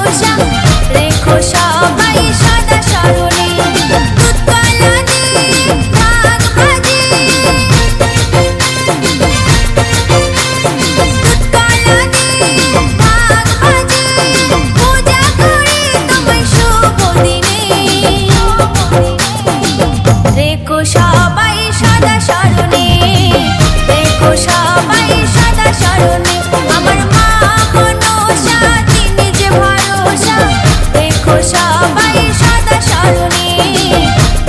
ভরসা, রেখো সবাই সদা স্মরণে। দুধ কলা দিয়ে ভাগ ভাজি, দুধ কলা দিয়ে ভাগ ভাজি, পূজা করি তোমায় শুভ দিনে। রেখো সবাই সদা স্মরণে, রেখো সবাই সদা স্মরণে। আমার মা মনসা তিনি যে ভরসা, রেখো সবাই সদা স্মরণে,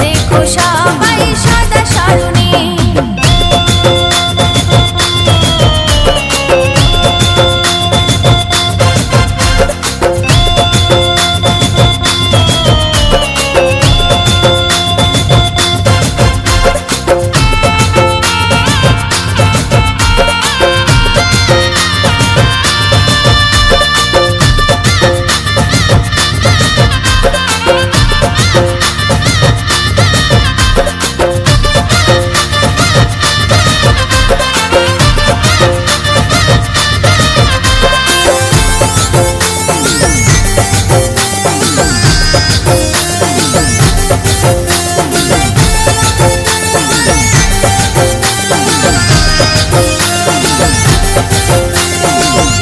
রেখো সবাই সদা স্মরণে।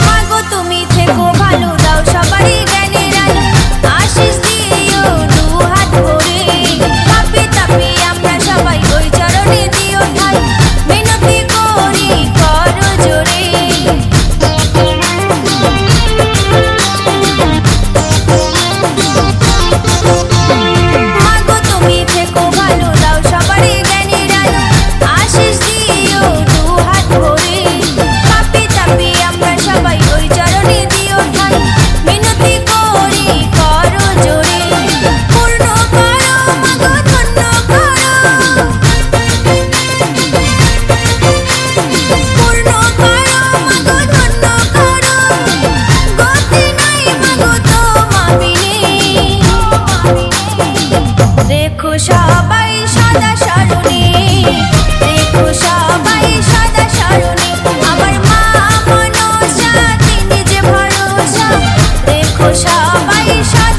মাগো তুমি থেকো ভালো, দাও সবারই জ্ঞানের আলো, আশিস দিও দু হাত ভরে। পাপি তাপি আমরা সবাই ওই চরণে দিও ঠাই, মিনতি করি করো জোরে। মাগো তুমি থেকো ভালো, দাও সবারই জ্ঞানের আলো, আশিস দিও দু হাত ভরে। পাপি তাপি আমরা সবাই ওই চরণে দিও ঠাই, মিনতি করি করো জোরে। পূর্ণ করো মাগো ধন্য করো, পূর্ণ করো মাগো ধন্য করো, গতি নাই মাগো তোমা বিনে। রেখো সবাই সদা স্মরণে, রেখো সবাই সদা স্মরণে। আমার মা মনসা তিনি যে ভরসা, রেখো সবাই সদা